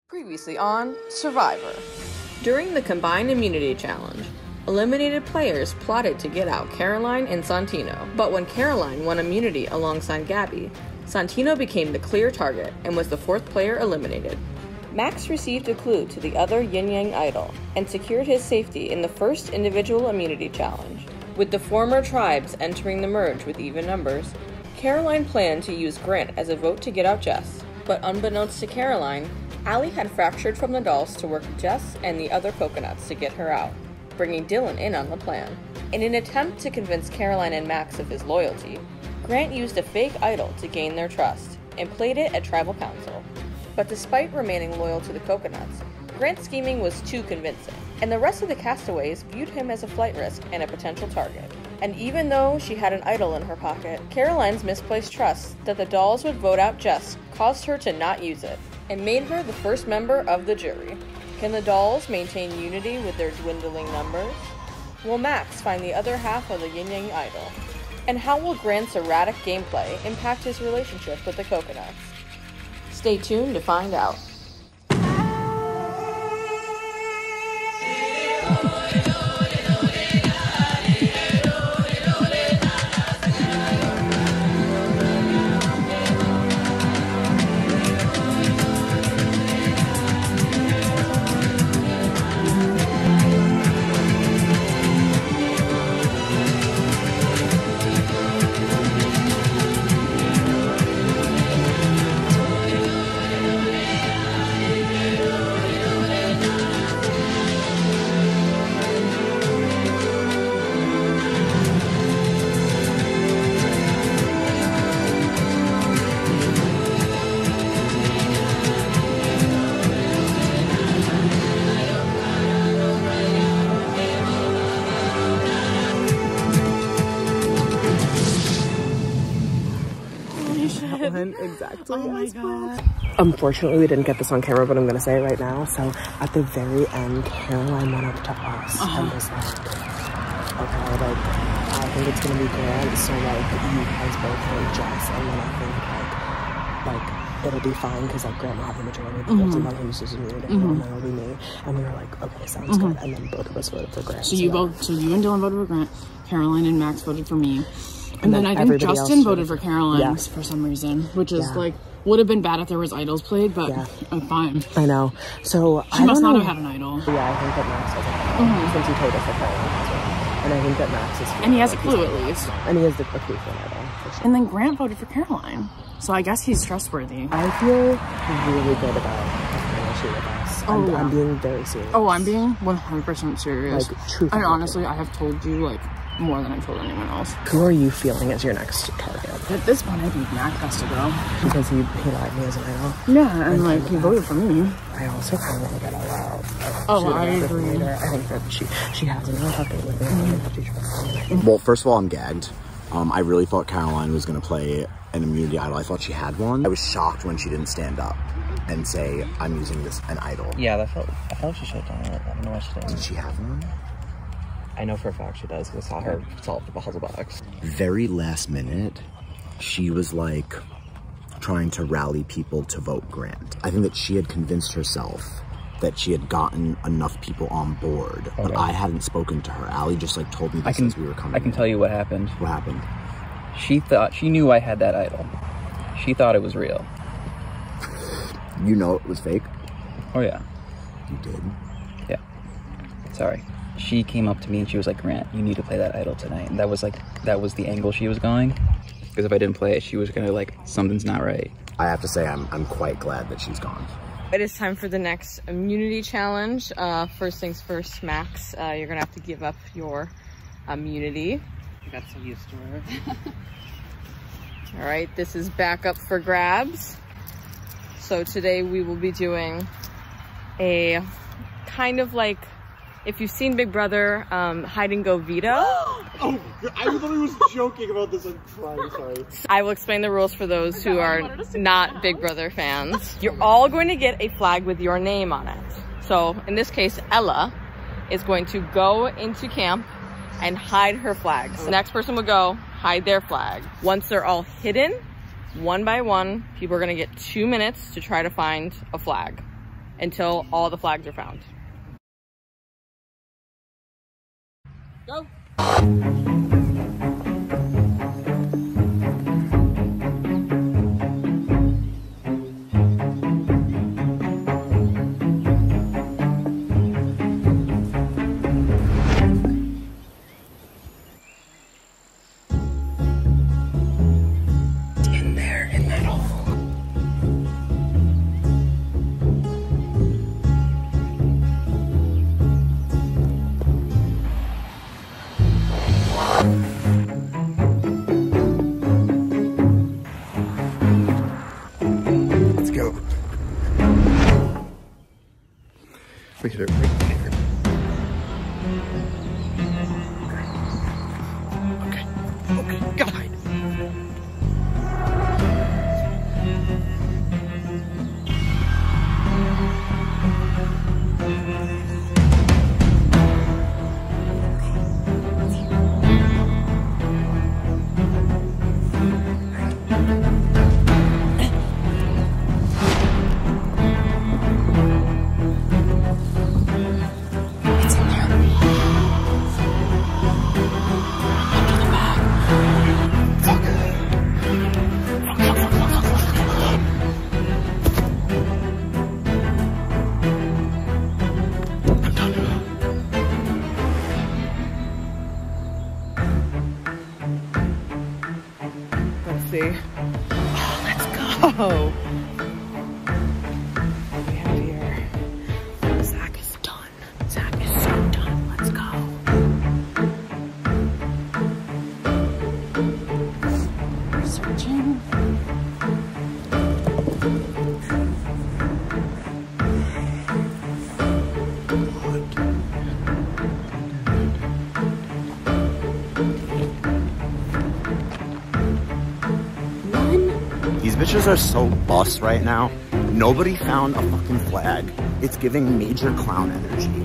Previously on Survivor. During the Combined Immunity Challenge, eliminated players plotted to get out Caroline and Santino, but when Caroline won immunity alongside Gabby, Santino became the clear target and was the fourth player eliminated. Max received a clue to the other yin-yang idol and secured his safety in the first individual immunity challenge. With the former tribes entering the merge with even numbers, Caroline planned to use Grant as a vote to get out Jess, but unbeknownst to Caroline, Allie had fractured from the dolls to work with Jess and the other coconuts to get her out, bringing Dylan in on the plan. In an attempt to convince Caroline and Max of his loyalty, Grant used a fake idol to gain their trust and played it at Tribal Council. But despite remaining loyal to the coconuts, Grant's scheming was too convincing, and the rest of the castaways viewed him as a flight risk and a potential target. And even though she had an idol in her pocket, Caroline's misplaced trust that the dolls would vote out Jess caused her to not use it, and made her the first member of the jury. Can the dolls maintain unity with their dwindling numbers? Will Max find the other half of the yin-yang idol? And how will Grant's erratic gameplay impact his relationship with the coconuts? Stay tuned to find out. Exactly. Oh my god. Unfortunately, we didn't get this on camera, but I'm gonna say it right now. So at the very end, Caroline went up to us and was like, okay, like, I think it's gonna be Grant, so like, you guys both vote Jess, and then I think like it'll be fine because like Grant will have the majority of the votes, and then he'll use his immunity, and then it'll be me. And we were like, okay, sounds good. And then both of us voted for Grant. So you and Dylan voted for Grant, Caroline and Max voted for me. And then I think Justin voted for Caroline for some reason, which is like, would have been bad if there was idols played, but I'm fine. I know. So she must not have had an idol. Yeah, I think that Max has it. Since he told us that Caroline has it. And I think that Max is... And he has a clue at least. And he has the clue for an idol, for sure. And then Grant voted for Caroline. So I guess he's trustworthy. I feel really good about having an issue with us. I'm being very serious. Oh, I'm being 100% serious. Like, truthfully. And honestly, I have told you, like, more than I've told anyone else. Who are you feeling as your next target? At this point, I think Max has to go. Because he lied me as an idol? Yeah, and like, he voted for me. I also kind of want to get all out. Oh, I agree. I think that she has enough fucking with me. Well, first of all, I'm gagged. I really thought Caroline was going to play an immunity idol. I thought she had one. I was shocked when she didn't stand up and say, I'm using an idol. Yeah, I felt she should have done it. I don't know why she didn't. Did she have one? I know for a fact she does because I saw her solve the puzzle box. Very last minute, she was like trying to rally people to vote Grant. I think that she had convinced herself that she had gotten enough people on board, but I hadn't spoken to her. Allie just like told me this as we were coming. I can tell you what happened. What happened? She knew I had that idol. She thought it was real. You know it was fake? Oh yeah. You did? Yeah. Sorry. She came up to me and she was like, Grant, you need to play that idol tonight. And that was the angle she was going. Because if I didn't play it, she was gonna like, something's not right. I have to say, I'm quite glad that she's gone. It is time for the next immunity challenge. First things first, Max, you're gonna have to give up your immunity. I got so used to her. All right, this is back up for grabs. So today we will be doing a kind of like, if you've seen Big Brother, hide and go veto. Oh, I literally was joking about this. I'm crying, sorry. I will explain the rules for those who are not Big Brother fans. You're all going to get a flag with your name on it. So in this case, Ella is going to go into camp and hide her flags. The next person would go hide their flag. Once they're all hidden, one by one, people are gonna get 2 minutes to try to find a flag. until all the flags are found. Go! In there, in that hole. Let's go. We should have right here. Okay. Okay, go hide. Let's see. Oh, let's go. What do we have here? Zach is done. Zach is so done. Let's go. We're searching. These bitches are so bust right now. Nobody found a fucking flag. It's giving major clown energy.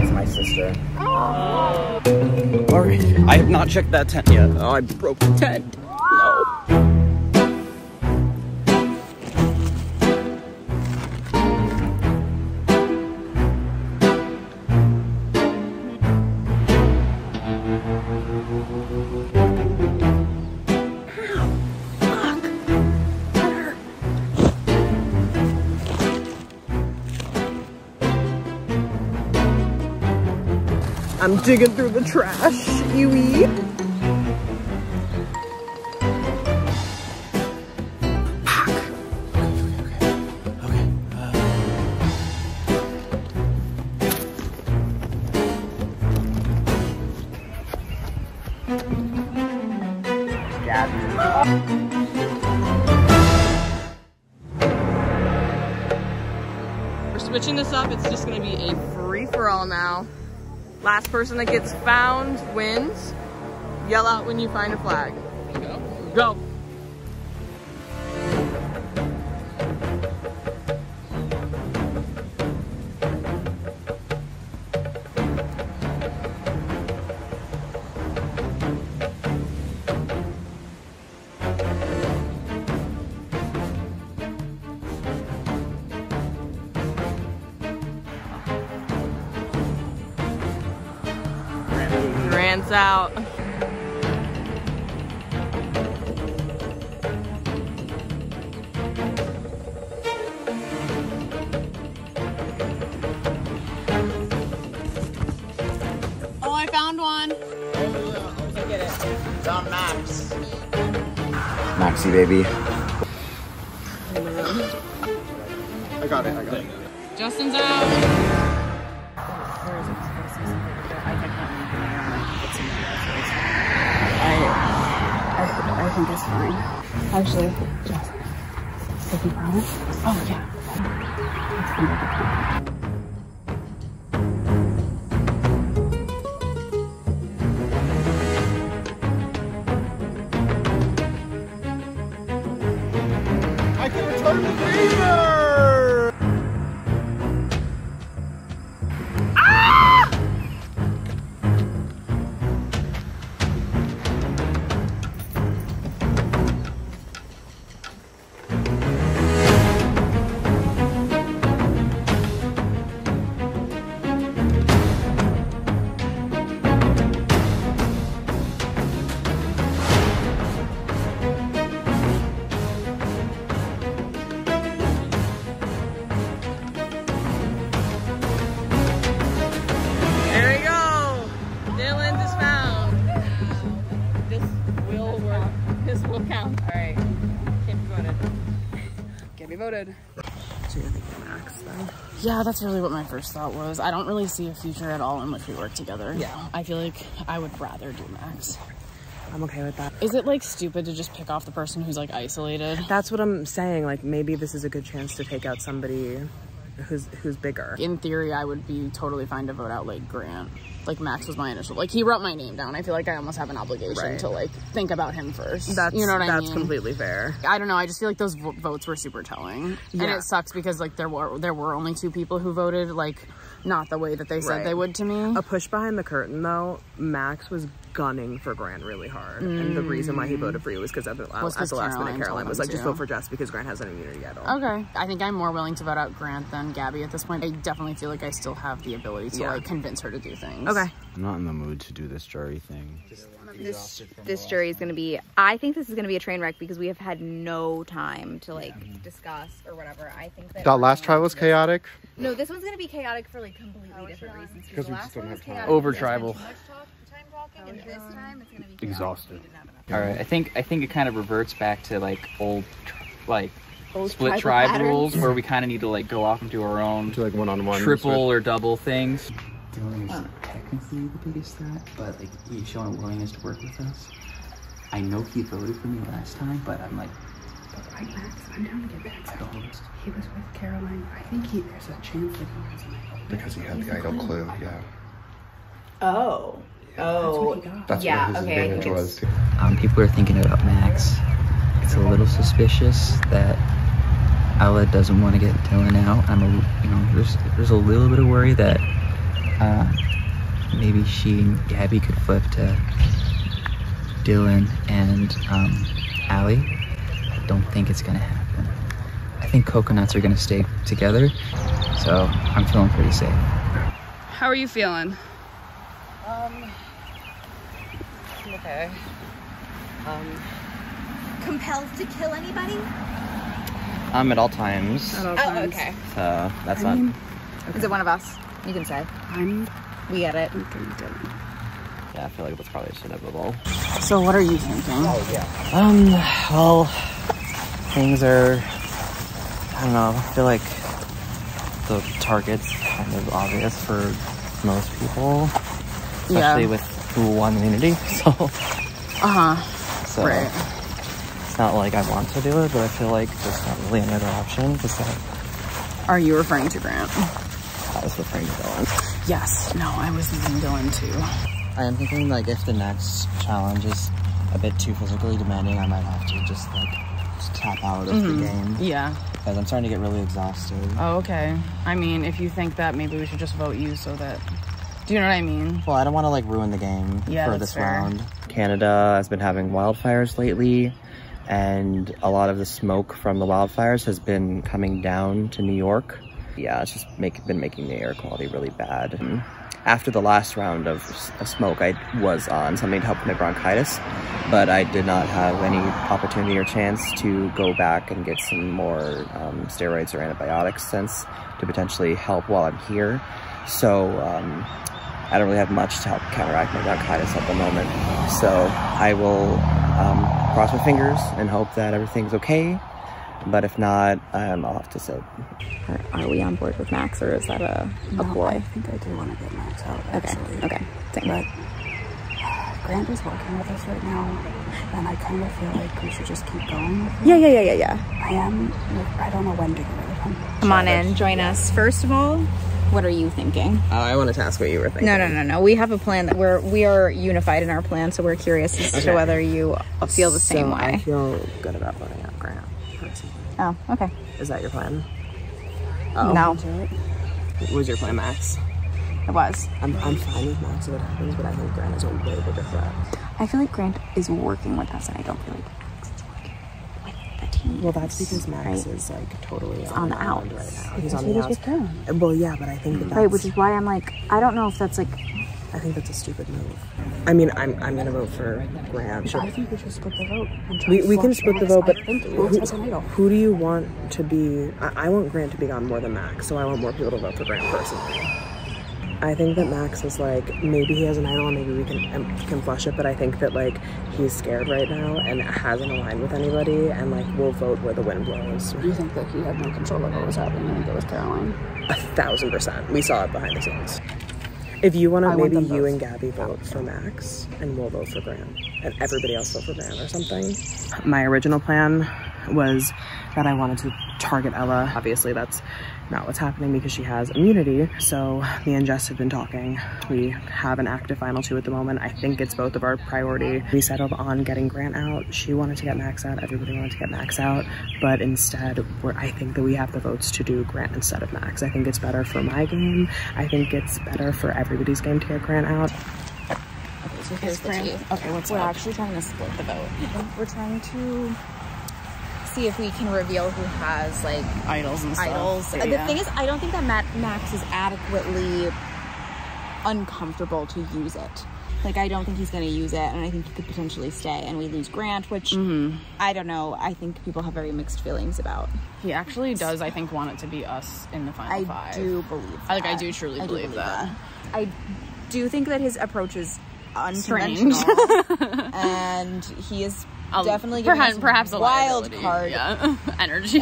It's my sister. Alright, I have not checked that tent yet. Oh, I broke the tent. No. I'm digging through the trash, Ewie. We're switching this up. It's just gonna be a free-for-all now. Last person that gets found wins. Yell out when you find a flag. Go. Go. Grant's out. Oh, I found one. Look at it. It's on Max. Maxie, baby. I got it. Justin's out. I think it's fine. Actually, Jess, if you promise? Oh, yeah. Let's come back. I can return the favor! This will count. All right. Can't be voted. Can't be voted. So you're thinking Max then? Yeah, that's really what my first thought was. I don't really see a future at all in which we work together. Yeah. I feel like I would rather do Max. I'm okay with that. Is it like stupid to just pick off the person who's like isolated? That's what I'm saying. Like maybe this is a good chance to take out somebody who's bigger. In theory, I would be totally fine to vote out like Grant. Like Max was my initial, like he wrote my name down. I feel like I almost have an obligation to like think about him first. That's, you know what I mean? That's completely fair. I don't know. I just feel like those votes were super telling. Yeah. And it sucks because like there were only 2 people who voted like not the way that they said they would to me. A push behind the curtain though, Max was gunning for Grant really hard. And the reason why he voted for you was because at the last minute Caroline was like, just vote for Jess because Grant has an immunity idol. Okay. I think I'm more willing to vote out Grant than Gabby at this point. I definitely feel like I still have the ability to like convince her to do things. Okay. I'm not in the mood to do this jury thing. This jury is going to be, I think this is going to be a train wreck because we have had no time to like discuss or whatever. I think that last trial was chaotic. No, this one's going to be chaotic for like completely different reasons. Because we just don't have time. Over tribal. And this time it's going to be Exhausted. All right, I think it kind of reverts back to like old split tribal tribe patterns. rules where we kind of need to like go off and do our own To like one-on-one. triple or double things. Dylan is technically the biggest threat, but like he's showing a willingness to work with us. I know he voted for me last time, but I'm like, Right, Max, I'm down to get back. He was with Caroline. I think there's a chance that he has an idol. Because he had the idol clue, yeah. Oh. That's Yeah, what his okay, I advantage think was. people are thinking about Max. It's a little suspicious that Ella doesn't want to get Dylan out. There's a little bit of worry that maybe she and Gabby could flip to Dylan and Allie. I don't think it's gonna happen. I think coconuts are gonna stay together, so I'm feeling pretty safe. How are you feeling? I'm okay. Compelled to kill anybody? At all times. Oh, okay. So that's not. Is it one of us? You can say. We get it. Yeah, I feel like that's probably just inevitable. So what are you thinking? Well, things are, I don't know, I feel like the target's kind of obvious for most people, especially with who won immunity, so. So, right. It's not like I want to do it, but I feel like there's not really another option, Are you referring to Grant? I was referring to Dylan. Yes. No, I was thinking Dylan too. I am thinking like if the next challenge is a bit too physically demanding, I might have to just tap out of the game. Yeah. Because I'm starting to get really exhausted. Oh, okay. I mean, if you think that, maybe we should just vote you so that... Do you know what I mean? Well, I don't want to like ruin the game for this round. Canada has been having wildfires lately, and a lot of the smoke from the wildfires has been coming down to New York. Yeah, it's just been making the air quality really bad. And after the last round of smoke, I was on something to help with my bronchitis, but I did not have any opportunity or chance to go back and get some more steroids or antibiotics to potentially help while I'm here. So I don't really have much to help counteract my bronchitis at the moment. So I will cross my fingers and hope that everything's okay. But if not, I'll have to sit. Are we on board with Max, or is that a ploy? I think I do want to get Max out, actually. Okay. Same. But Grant is working with us right now, and I kind of feel like we should just keep going with him. Yeah. I don't know when to get rid of him. Come on in, join us. First of all, what are you thinking? I wanted to ask what you were thinking. No. We have a plan that we are unified in our plan, so we're curious as to whether you feel the same way. I feel good about voting out Grant, personally. Oh, okay. Is that your plan? No. What was your plan, Max? It was. I'm fine with Max if it happens, but I think Grant is a way bigger threat. I feel like Grant is working with us, and I don't feel like Max is working with the team. Well, that's because Max is like totally on the island outs. right now. He's on the outs. Well, yeah, but I think that's right, which is why I'm like, I don't know if that's like. I think that's a stupid move. I mean, I'm gonna vote for Grant. I think we should split the vote. We can split the vote, but who do you want to be? I want Grant to be on more than Max, so I want more people to vote for Grant personally. I think that Max is like, maybe he has an idol and maybe we can flush it, but I think that like he's scared right now and hasn't aligned with anybody and like will vote where the wind blows. Do you think that he had no control over what was happening? I think it was Caroline. 1000%. We saw it behind the scenes. If you want to, maybe you and Gabby vote for Max and we'll vote for Grant and everybody else vote for Grant or something. My original plan was that I wanted to target Ella. Obviously that's not what's happening because she has immunity. So me and Jess have been talking. We have an active final 2 at the moment. I think it's both of our priority. We settled on getting Grant out. She wanted to get Max out. Everybody wanted to get Max out. But instead, I think that we have the votes to do Grant instead of Max. I think it's better for my game. I think it's better for everybody's game to get Grant out. Okay, so here's the tea. Okay, we're actually trying to split the vote. We're trying to see if we can reveal who has like idols and stuff. The thing is, I don't think that Max is adequately uncomfortable to use it. Like, I don't think he's going to use it, and I think he could potentially stay, and we lose Grant, which I don't know. I think people have very mixed feelings about. He actually does, I think, want it to be us in the final 5. I do believe that. I do truly believe that. I do think that his approach is unconventional, and he is definitely perhaps a wild card energy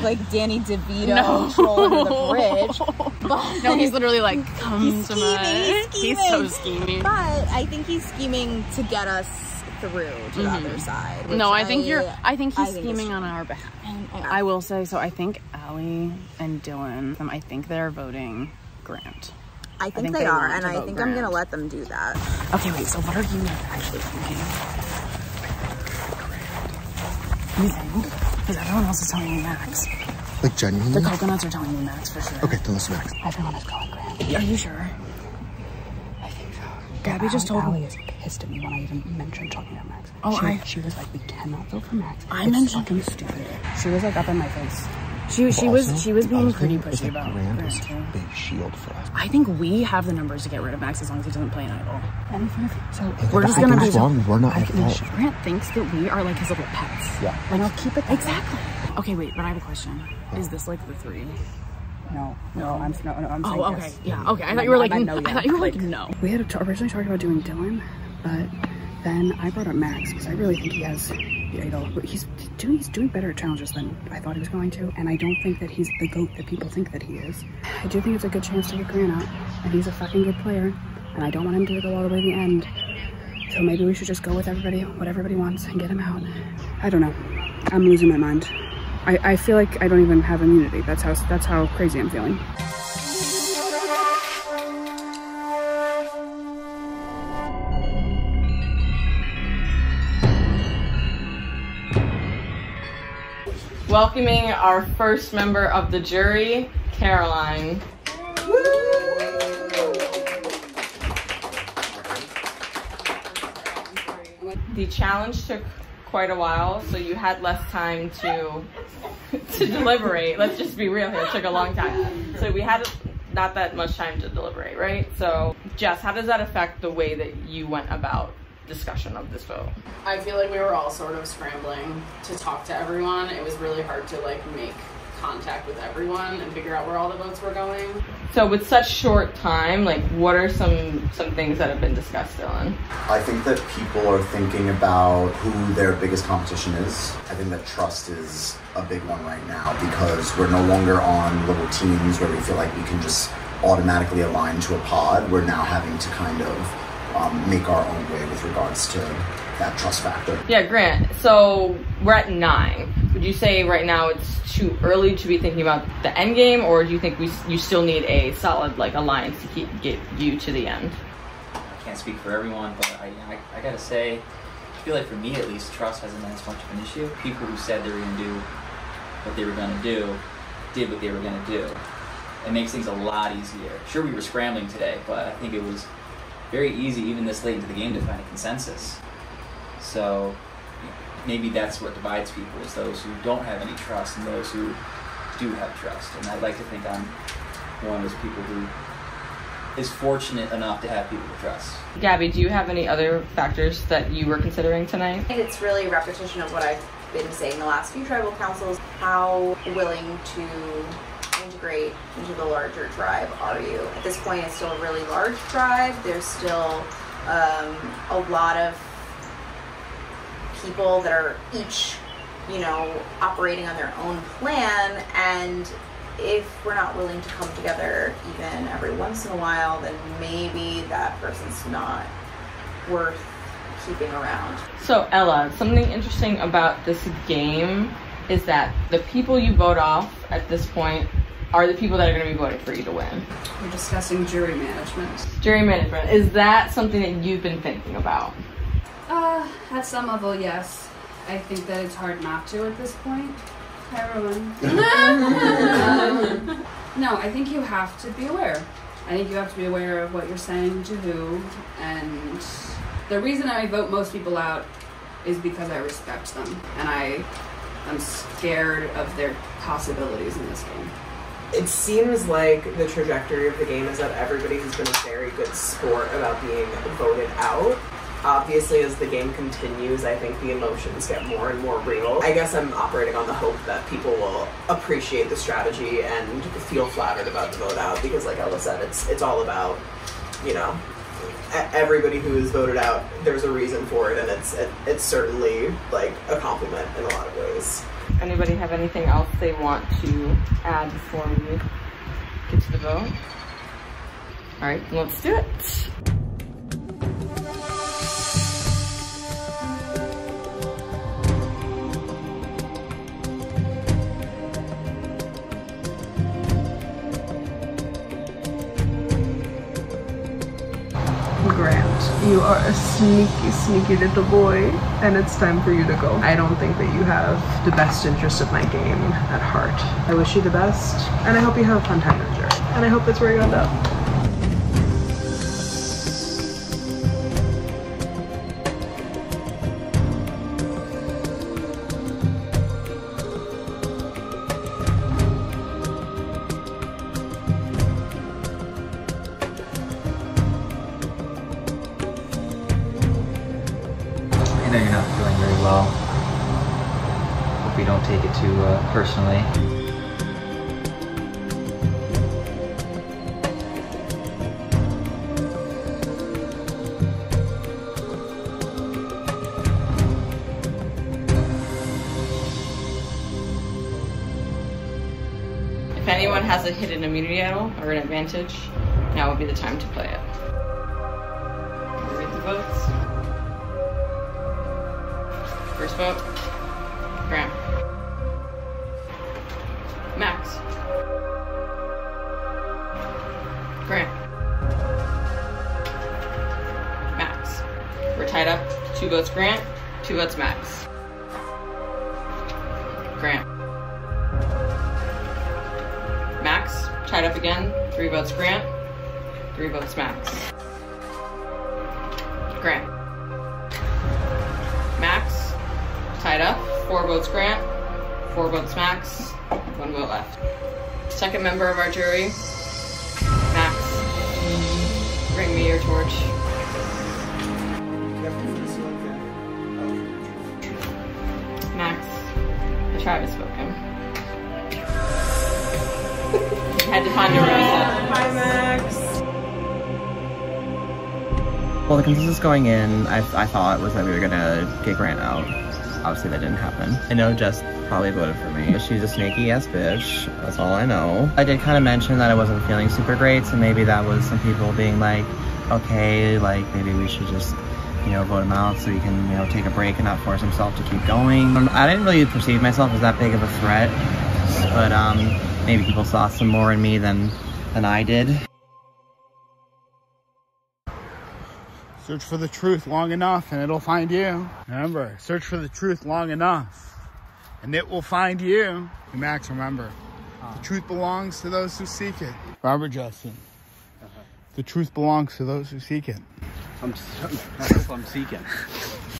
like Danny DeVito trolling under the bridge. But no, he's literally like, come to my. He's so scheming. But I think he's scheming to get us through to the other side. No, I think he's scheming on our behalf. I will say, so I think Allie and Dylan, I think they're voting Grant. I think they are, and I think I'm gonna let them do that. Okay, wait, so what are you actually thinking? You think? Because everyone else is telling me Max. Like, genuinely? The coconuts are telling me Max for sure. Okay, then let's Max. Everyone is going Grant. Are you sure? I think so. Gabby just told me. Allie is pissed at me when I even mentioned talking about Max. Oh, she was like, we cannot vote for Max. I mentioned fucking stupid. She was like up in my face. She was being pretty pushy about Grant is a big shield for us. I think we have the numbers to get rid of Max as long as he doesn't play an idol. So we're just gonna be wrong. We're not at fault. Grant thinks that we are like his little pets. Yeah. Like, I'll keep it exactly. Okay, wait, but I have a question. Is this like the 3? No, I'm saying okay. yes. Yeah, okay. I thought you were like, no. I thought you were like, no. We had originally talked about doing Dylan, but then I brought up Max because I really think he has the idol. He's doing better at challenges than I thought he was going to, and I don't think that he's the GOAT that people think that he is. I do think it's a good chance to get Grant out, and he's a fucking good player, and I don't want him to go all the way to the end. So maybe we should just go with what everybody wants and get him out. I don't know. I'm losing my mind. I feel like I don't even have immunity. That's how crazy I'm feeling. Welcoming our first member of the jury, Caroline. The challenge took quite a while, so you had less time to deliberate. Let's just be real here, it took a long time. So we had not that much time to deliberate, right? So Jess, how does that affect the way that you went about discussion of this vote? I feel like we were all sort of scrambling to talk to everyone. It was really hard to like make contact with everyone and figure out where all the votes were going. So with such short time, like what are some things that have been discussed, Dylan? I think that people are thinking about who their biggest competition is. I think that trust is a big one right now because we're no longer on little teams where we feel like we can just automatically align to a pod. We're now having to kind of make our own way with regards to that trust factor. Yeah, Grant, so we're at 9. Would you say right now it's too early to be thinking about the end game, or do you think you still need a solid like alliance to get you to the end? I can't speak for everyone, but I gotta say, I feel like for me at least, trust hasn't been as much of an issue. People who said they were gonna do what they were gonna do, did what they were gonna do. It makes things a lot easier. Sure, we were scrambling today, but I think it was very easy even this late into the game to find a consensus. So maybe that's what divides people, is those who don't have any trust and those who do have trust. And I'd like to think I'm one of those people who is fortunate enough to have people to trust. Gabby, do you have any other factors that you were considering tonight? I think it's really a repetition of what I've been saying the last few tribal councils, how willing to integrate into the larger tribe are you? At this point, it's still a really large tribe. There's still a lot of people that are each, you know, operating on their own plan, and if we're not willing to come together even every once in a while, then maybe that person's not worth keeping around. So Ella, something interesting about this game is that the people you vote off at this point are the people that are going to be voting for you to win. We're discussing jury management. Jury management, is that something that you've been thinking about? At some level, yes. I think that it's hard not to at this point. Hi, everyone. No, I think you have to be aware. I think you have to be aware of what you're saying to who, and the reason I vote most people out is because I respect them, and I'm scared of their possibilities in this game. It seems like the trajectory of the game is that everybody has been a very good sport about being voted out. Obviously, as the game continues, I think the emotions get more and more real. I guess I'm operating on the hope that people will appreciate the strategy and feel flattered about the vote out, because like Ella said, it's all about, you know, everybody who is voted out, there's a reason for it, and it's certainly like a compliment in a lot of ways. Anybody have anything else they want to add before we get to the vote? All right, let's do it. Grant, you are a sneaky, sneaky little boy, and it's time for you to go. I don't think that you have the best interest of my game at heart. I wish you the best, and I hope you have a fun time in the jury. And I hope that's where you end up. I know you're not feeling very well. Hope you don't take it too personally. If anyone has a hidden immunity idol or an advantage, now would be the time to play it. Can we read the votes? First vote, Graham. Max. Graham. Max. We're tied up. 2 votes Grant, 2 votes Max. Grant. Max, tied up again. 3 votes Grant, 3 votes Max. Grant. Max, tied up. 4 votes Grant, 4 votes Max, 1 vote left. Second member of our jury, Max. Bring me your torch. Max, the tribe has spoken. Head to Ponderosa. Bye, Max. Well, the consensus going in, I thought was that we were gonna get Grant out. Obviously that didn't happen. I know Jess probably voted for me. She's a snaky ass bitch, that's all I know. I did kind of mention that I wasn't feeling super great, so maybe that was some people being like, okay, like maybe we should just, you know, vote him out so he can, you know, take a break and not force himself to keep going. I didn't really perceive myself as that big of a threat, but maybe people saw some more in me than I did. Search for the truth long enough and it'll find you. Remember, search for the truth long enough and it will find you. And Max, remember, the truth belongs to those who seek it. Robert Justin, the truth belongs to those who seek it. That's what I'm seeking.